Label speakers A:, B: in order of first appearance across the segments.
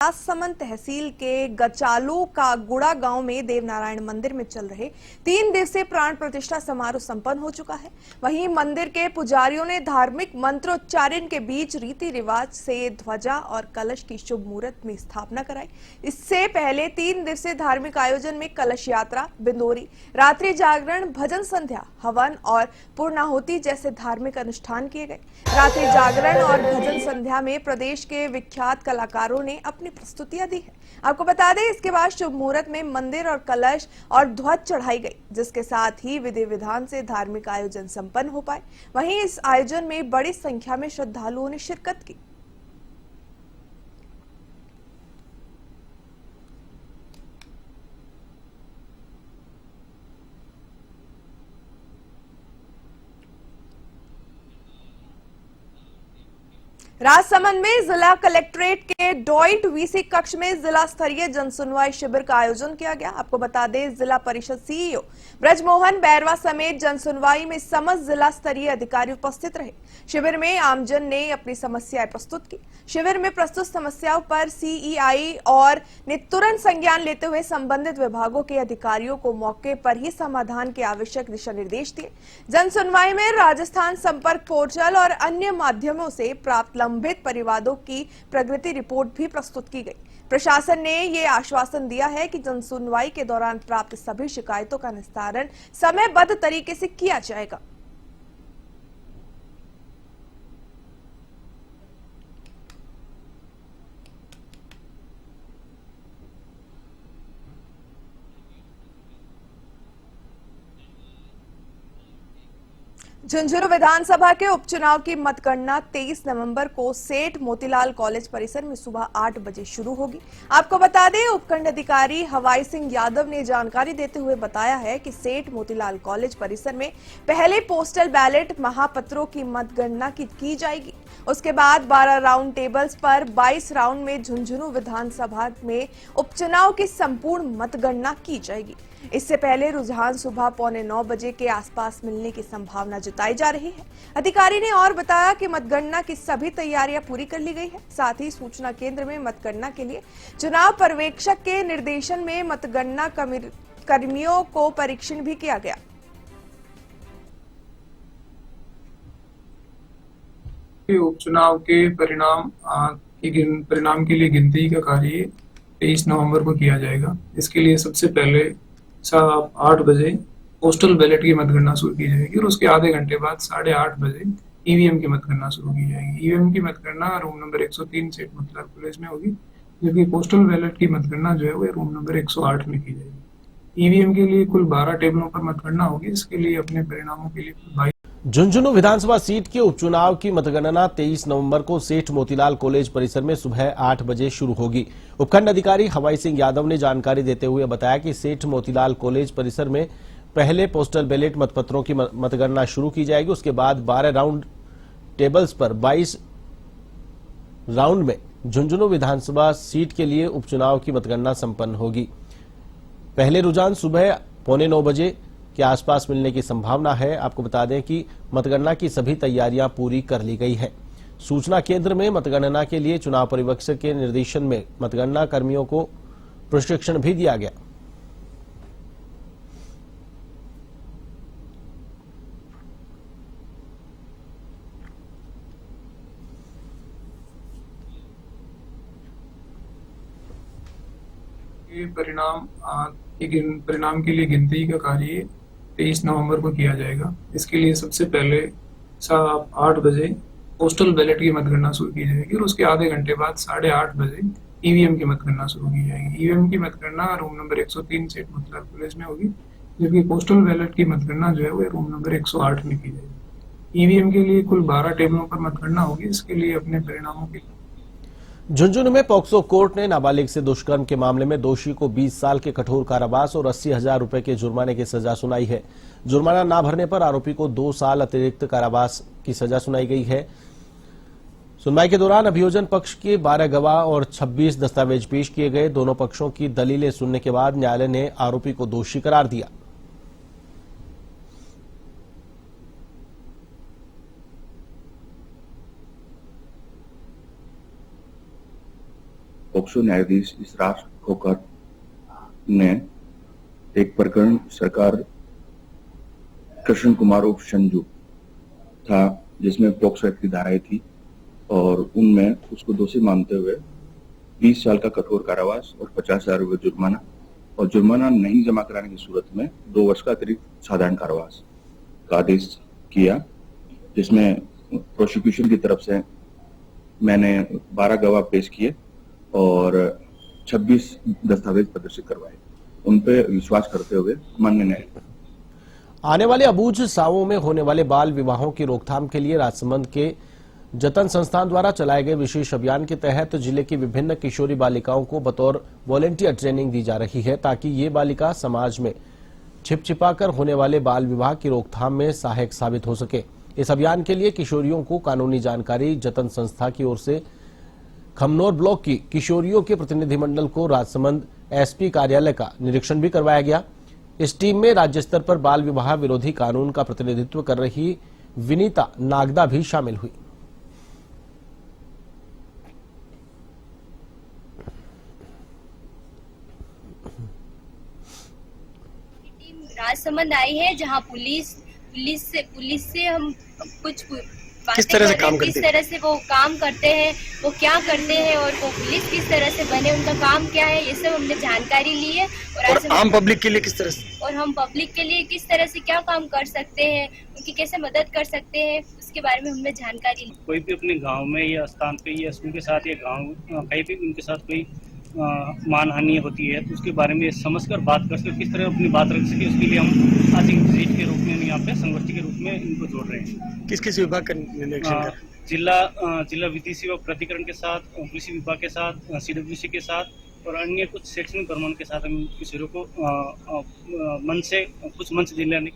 A: राजसमंद तहसील के गचालो का गुड़ा गांव में देवनारायण मंदिर में चल रहे 3 दिवसीय प्राण प्रतिष्ठा समारोह संपन्न हो चुका है। वहीं मंदिर के पुजारियों ने धार्मिक मंत्रोच्चारण के बीच रीति रिवाज से ध्वजा और कलश की शुभ मुहूर्त में स्थापना कराई। इससे पहले 3 दिवसीय धार्मिक आयोजन में कलश यात्रा, बिंदोरी, रात्रि जागरण, भजन संध्या, हवन और पूर्णाहुति जैसे धार्मिक अनुष्ठान किए गए। रात्रि जागरण और भजन संध्या में प्रदेश के विख्यात कलाकारों ने अपनी प्रस्तुतियां दी है। आपको बता दें, इसके बाद शुभ मुहूर्त में मंदिर और कलश और ध्वज चढ़ाई गई, जिसके साथ ही विधि विधान से धार्मिक आयोजन संपन्न हो पाए। वहीं इस आयोजन में बड़ी संख्या में श्रद्धालुओं ने शिरकत की। राजसमंद में जिला कलेक्ट्रेट के जॉइंट वीसी कक्ष में जिला स्तरीय जनसुनवाई शिविर का आयोजन किया गया। आपको बता दें, जिला परिषद सीईओ ब्रजमोहन बैरवा समेत जनसुनवाई में समस्त जिला स्तरीय अधिकारी उपस्थित रहे। शिविर में आमजन ने अपनी समस्याएं प्रस्तुत की। शिविर में प्रस्तुत समस्याओं पर सीईआई और ने तुरंत संज्ञान लेते हुए संबंधित विभागों के अधिकारियों को मौके पर ही समाधान के आवश्यक दिशा निर्देश दिए। जनसुनवाई में राजस्थान संपर्क पोर्टल और अन्य माध्यमों से प्राप्त लंबित परिवादों की प्रगति रिपोर्ट भी प्रस्तुत की गई। प्रशासन ने ये आश्वासन दिया है कि जनसुनवाई के दौरान प्राप्त सभी शिकायतों का निस्तारण समयबद्ध तरीके से किया जाएगा। झुंझुनू विधानसभा के उपचुनाव की मतगणना 23 नवंबर को सेठ मोतीलाल कॉलेज परिसर में सुबह 8 बजे शुरू होगी। आपको बता दें, उपखंड अधिकारी हवाई सिंह यादव ने जानकारी देते हुए बताया है कि सेठ मोतीलाल कॉलेज परिसर में पहले पोस्टल बैलेट महापत्रों की मतगणना की जाएगी। उसके बाद 12 राउंड टेबल्स पर 22 राउंड में झुंझुनू विधानसभा में उपचुनाव की संपूर्ण मतगणना की जाएगी। इससे पहले रुझान सुबह 8:45 बजे के आसपास मिलने की संभावना जताई जा रही है। अधिकारी ने और बताया कि मतगणना की सभी तैयारियां पूरी कर ली गई है। साथ ही सूचना केंद्र में मतगणना के लिए चुनाव पर्यवेक्षक के निर्देशन में मतगणना कर्मियों को परीक्षण भी किया गया।
B: उपचुनाव के परिणाम के लिए गिनती का कार्य 23 नवंबर को किया जाएगा। इसके लिए सबसे पहले 8 बजे पोस्टल बैलेट की मतगणना शुरू की जाएगी और उसके आधे घंटे बाद 8:30 बजे ईवीएम की मतगणना शुरू की जाएगी। ईवीएम की मतगणना रूम नंबर 103 सेठ मोतीलाल कॉलेज में होगी, जबकि पोस्टल बैलेट की मतगणना जो है वो रूम नंबर 108 में की जाएगी। ईवीएम के लिए कुल 12 टेबलों पर मतगणना होगी। इसके लिए अपने परिणामों के लिए 22
C: झुंझुनू विधानसभा सीट के उपचुनाव की मतगणना 23 नवंबर को सेठ मोतीलाल कॉलेज परिसर में सुबह 8 बजे शुरू होगी। उपखंड अधिकारी हवाई सिंह यादव ने जानकारी देते हुए बताया कि सेठ मोतीलाल कॉलेज परिसर में पहले पोस्टल बैलेट मतपत्रों की मतगणना शुरू की जाएगी। उसके बाद 12 राउंड टेबल्स पर 22 राउंड में झुंझुनू विधानसभा सीट के लिए उपचुनाव की मतगणना संपन्न होगी। पहले रुझान सुबह 8:45 बजे के आसपास मिलने की संभावना है। आपको बता दें कि मतगणना की सभी तैयारियां पूरी कर ली गई है। सूचना केंद्र में मतगणना के लिए चुनाव पर्यवेक्षक के निर्देशन में मतगणना कर्मियों को प्रशिक्षण भी दिया गया।
B: परिणाम के लिए गिनती का कार्य 23 नवंबर को किया जाएगा। इसके लिए सबसे पहले 8 बजे पोस्टल बैलेट की मतगणना शुरू की जाएगी और उसके आधे घंटे बाद 8:30 बजे ईवीएम की मतगणना शुरू की जाएगी। ईवीएम की मतगणना रूम नंबर 103 सेठ मोतीलाल कॉलेज में होगी, जबकि पोस्टल बैलेट की मतगणना जो है वो रूम नंबर 108 में की जाएगी। ईवीएम के लिए कुल 12 टेबलों पर मतगणना होगी। इसके लिए अपने परिणामों के
C: झुंझुनू में पॉक्सो कोर्ट ने नाबालिग से दुष्कर्म के मामले में दोषी को 20 साल के कठोर कारावास और 80,000 रुपए के जुर्माने की सजा सुनाई है। जुर्माना न भरने पर आरोपी को 2 साल अतिरिक्त कारावास की सजा सुनाई गई है। सुनवाई के दौरान अभियोजन पक्ष के 12 गवाह और 26 दस्तावेज पेश किए गए। दोनों पक्षों की दलीलें सुनने के बाद न्यायालय ने आरोपी को दोषी करार दिया।
D: पोक्सो न्यायाधीश इसरार खोकर ने एक प्रकरण सरकार कृष्ण कुमार उर्फ संजू था, जिसमें पोक्सो एक्ट की धाराएं थी और उनमें उसको दोषी मानते हुए 20 साल का कठोर कारावास और 50,000 रुपये जुर्माना और जुर्माना नहीं जमा कराने की सूरत में 2 वर्ष का अतिरिक्त साधारण कारावास का आदेश किया, जिसमें प्रोसिक्यूशन की तरफ से मैंने 12 गवाह पेश किए और 26 दस्तावेज प्रदर्शित करवाए। उन पे विश्वास करते हुए माननीय न्यायालय
C: आने वाले अबूझ सावों में होने वाले बाल विवाहों की रोकथाम के लिए राजसमंद के जतन संस्थान द्वारा चलाए गए विशेष अभियान के तहत जिले की विभिन्न किशोरी बालिकाओं को बतौर वॉलेंटियर ट्रेनिंग दी जा रही है, ताकि ये बालिका समाज में छिपछिपाकर होने वाले बाल विवाह की रोकथाम में सहायक साबित हो सके। इस अभियान के लिए किशोरियों को कानूनी जानकारी जतन संस्था की ओर से खमनोर ब्लॉक की किशोरियों के प्रतिनिधिमंडल को राजसमंद एसपी कार्यालय का निरीक्षण भी करवाया गया। इस टीम में राज्य स्तर पर बाल विवाह विरोधी कानून का प्रतिनिधित्व कर रही विनीता नागदा भी शामिल हुई।
E: टीम राजसमंद आई है, जहां पुलिस से हम कुछ
F: किस तरह से काम करते हैं,
E: किस तरह से वो काम करते हैं, वो क्या करते हैं और वो पुलिस किस तरह से बने, उनका काम क्या है, ये सब हमने जानकारी ली है।
F: और आम पब्लिक के लिए किस तरह से,
E: और हम पब्लिक के लिए किस तरह से क्या काम कर सकते हैं, उनकी कैसे मदद कर सकते हैं, उसके बारे में हमने जानकारी ली।
G: कोई भी अपने गांव में या स्थान पे या स्कूल के साथ या गांव कहीं भी उनके साथ कोई मानहानि होती है तो उसके बारे में समझकर बात कर सके, किस तरह अपनी बात रख सके, उसके लिए हम आज एक विजिट के रूप में यहाँ पे संगोष्ठी के रूप में इनको जोड़ रहे हैं।
F: किस किस विभाग का निरीक्षण कर,
G: जिला विधि सेवा प्राधिकरण के साथ, कृषि विभाग के साथ, CWC के साथ और अन्य कुछ शैक्षणिक प्रमाण के साथ हम किशोरों को कुछ मंच दिलाने।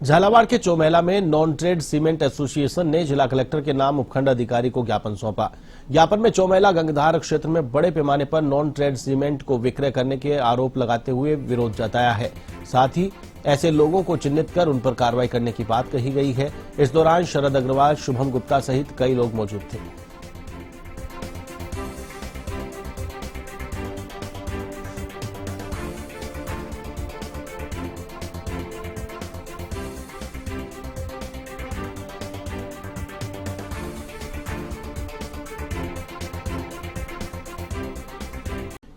C: झालावाड़ के चौमेला में नॉन ट्रेड सीमेंट एसोसिएशन ने जिला कलेक्टर के नाम उपखंड अधिकारी को ज्ञापन सौंपा। ज्ञापन में चौमेला गंगधार क्षेत्र में बड़े पैमाने पर नॉन ट्रेड सीमेंट को विक्रय करने के आरोप लगाते हुए विरोध जताया है। साथ ही ऐसे लोगों को चिन्हित कर उन पर कार्रवाई करने की बात कही गई है। इस दौरान शरद अग्रवाल, शुभम गुप्ता सहित कई लोग मौजूद थे।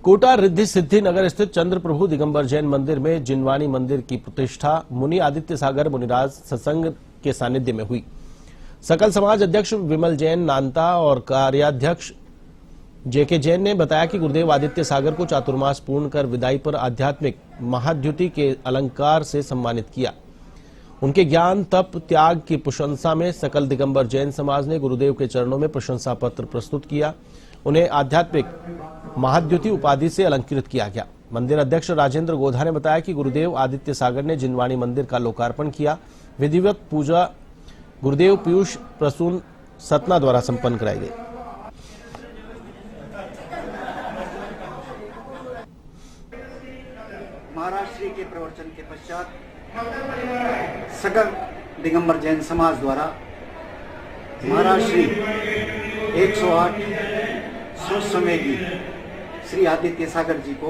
C: कोटा रिद्धि सिद्धि नगर स्थित चंद्र प्रभु दिगंबर जैन मंदिर में जिनवानी मंदिर की प्रतिष्ठा मुनि आदित्य सागर मुनिराज सत्संग के सानिध्य में हुई। सकल समाज अध्यक्ष विमल जैन नानता और कार्याध्यक्ष जेके जैन ने बताया कि गुरुदेव आदित्य सागर को चातुर्मास पूर्ण कर विदाई पर आध्यात्मिक महाद्युति के अलंकार से सम्मानित किया। उनके ज्ञान तप त्याग की प्रशंसा में सकल दिगंबर जैन समाज ने गुरुदेव के चरणों में प्रशंसा पत्र प्रस्तुत किया। उन्हें आध्यात्मिक महाद्युति उपाधि से अलंकृत किया गया। मंदिर अध्यक्ष राजेंद्र गोधा ने बताया कि गुरुदेव आदित्य सागर ने जिनवानी मंदिर का लोकार्पण किया। विधिवत पूजा गुरुदेव पीयूष प्रसून सतना द्वारा संपन्न कराई गई।
H: महाराष्ट्र के प्रवचन के पश्चात सकल दिगंबर जैन समाज द्वारा महाराष्ट्र 108 स्वसमय की श्री आदित्य सागर जी को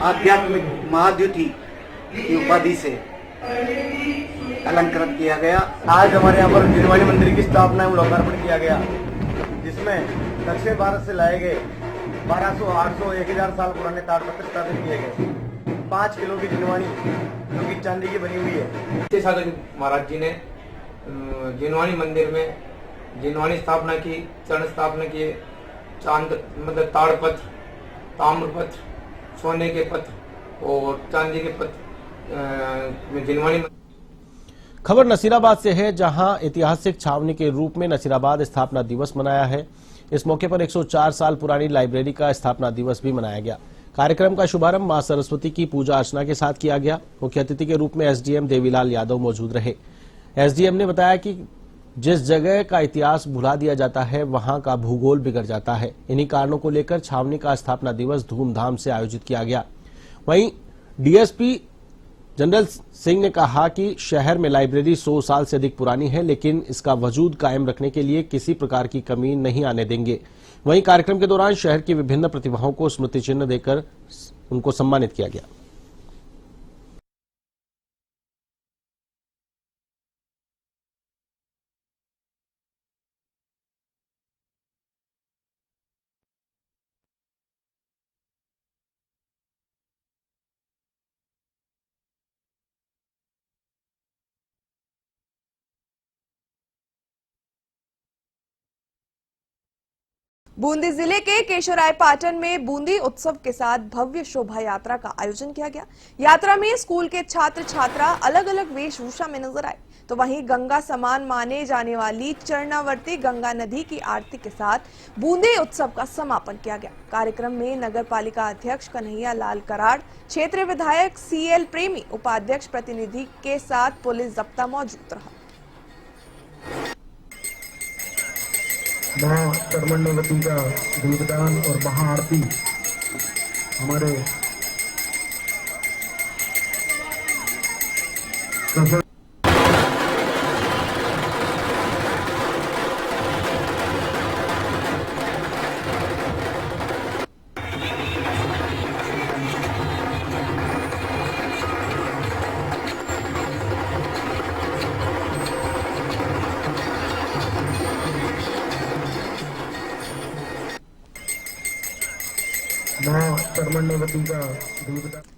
H: आध्यात्मिक महाद्युति की उपाधि से अलंकृत किया गया।
I: आज हमारे यहाँ पर जिनवानी मंदिर की स्थापना एवं लोकार्पण किया गया, जिसमें दक्षिण भारत से लाए गए 1200, 800, 1000 साल पुराने ताड़पत्र स्थापित किए गए। 5 किलो की जिनवानी जो कि चांदी की बनी हुई है।
J: आदित्य सागर महाराज जी ने जिनवानी मंदिर में जिनवानी स्थापना की, चरण स्थापना किए, चांद मतलब ताड़पत्र, ताम्रपत्र, सोने के पत्र और चांदी के पत्र जिनवानी।
C: खबर नसीराबाद से है, जहां ऐतिहासिक छावनी के रूप में नसीराबाद स्थापना दिवस मनाया है। इस मौके पर 104 साल पुरानी लाइब्रेरी का स्थापना दिवस भी मनाया गया। कार्यक्रम का शुभारंभ मां सरस्वती की पूजा अर्चना के साथ किया गया। मुख्य अतिथि के रूप में एसडीएम देवीलाल यादव मौजूद रहे। एसडीएम ने बताया कि जिस जगह का इतिहास भुला दिया जाता है, वहां का भूगोल बिगड़ जाता है। इन्हीं कारणों को लेकर छावनी का स्थापना दिवस धूमधाम से आयोजित किया गया। वहीं डीएसपी जनरल सिंह ने कहा कि शहर में लाइब्रेरी 100 साल से अधिक पुरानी है, लेकिन इसका वजूद कायम रखने के लिए किसी प्रकार की कमी नहीं आने देंगे। वहीं कार्यक्रम के दौरान शहर की विभिन्न प्रतिभाओं को स्मृति चिन्ह देकर उनको सम्मानित किया गया।
A: बूंदी जिले के केशवरायपाटन में बूंदी उत्सव के साथ भव्य शोभा यात्रा का आयोजन किया गया। यात्रा में स्कूल के छात्र छात्रा अलग अलग वेशभूषा में नजर आए, तो वहीं गंगा समान माने जाने वाली चरणावर्ती गंगा नदी की आरती के साथ बूंदी उत्सव का समापन किया गया। कार्यक्रम में नगर पालिका अध्यक्ष कन्हैया लाल कराड़, क्षेत्रीय विधायक CL प्रेमी, उपाध्यक्ष प्रतिनिधि के साथ पुलिस जब्ता मौजूद रहा।
K: मां कर्मण्यवती का दीपदान और महाआरती हमारे मां कर्मण्यवती का दीपदान।